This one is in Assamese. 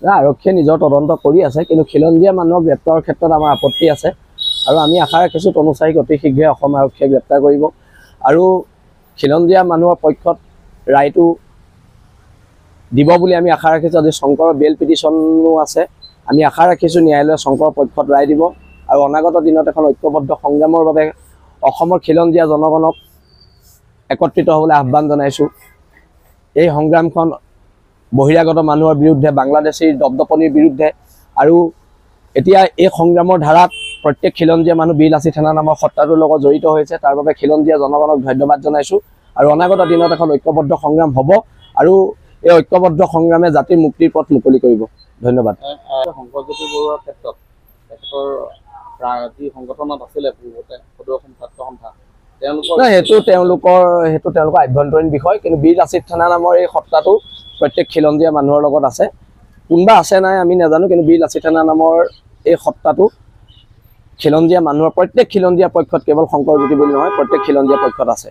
আৰক্ষীয়ে নিজৰ তদন্ত কৰি আছে, কিন্তু খিলঞ্জীয়া মানুহক গ্ৰেপ্তাৰৰ ক্ষেত্ৰত আমাৰ আপত্তি আছে আৰু আমি আশা ৰাখিছোঁ তনুচাৰীক অতি শীঘ্ৰে অসম আৰক্ষীয়ে গ্ৰেপ্তাৰ কৰিব আৰু খিলঞ্জীয়া মানুহৰ পক্ষত ৰায়টো দিব বুলি আমি আশা ৰাখিছোঁ। আজি শংকৰৰ বেল পিটিশ্যনো আছে, আমি আশা ৰাখিছোঁ ন্যায়ালয়ে শংকৰৰ পক্ষত ৰায় দিব আৰু অনাগত দিনত এখন ঐক্যবদ্ধ সংগ্ৰামৰ বাবে অসমৰ খিলঞ্জীয়া জনগণক একত্ৰিত হ'বলৈ আহ্বান জনাইছোঁ। এই সংগ্ৰামখন বহিৰাগত মানুহৰ বিৰুদ্ধে, বাংলাদেশীৰ দপদপনিৰ বিৰুদ্ধে আৰু এতিয়া এই সংগ্ৰামৰ ধাৰাত প্ৰত্যেক খিলঞ্জীয়া মানুহ বীৰ লাচিত সেনা নামৰ সত্তাটোৰ লগত জড়িত হৈছে। তাৰ বাবে খিলঞ্জীয়া জনগণক ধন্যবাদ জনাইছোঁ আৰু অনাগত দিনত এখন ঐক্যবদ্ধ সংগ্ৰাম হ'ব আৰু এই ঐক্যবদ্ধ সংগ্ৰামে জাতিৰ মুক্তিৰ পথ মুকলি কৰিব। ধন্যবাদ। শংকৰজ্যোতি বৰুৱাৰ ক্ষেত্ৰত তেখেতৰ যি সংগঠনত আছিলে পূৰ্বতে সদৌ অসম ছাত্ৰ সন্থা, সেইটো তেওঁলোকৰ আভ্যন্তৰীণ বিষয়, কিন্তু বীৰ লাচিত সেনা নামৰ এই সত্তাটো প্ৰত্যেক খিলঞ্জীয়া মানুহৰ লগত আছে। কোনোবা আছে নাই আমি নাজানো, কিন্তু বীৰ লাচিত সেনা নামৰ এই সত্তাটো খিলঞ্জীয়া মানুহৰ প্ৰত্যেক খিলঞ্জীয়া পক্ষত, কেৱল শংকৰজ্যোতি বুলি নহয়, প্ৰত্যেক খিলঞ্জীয়া পক্ষত আছে।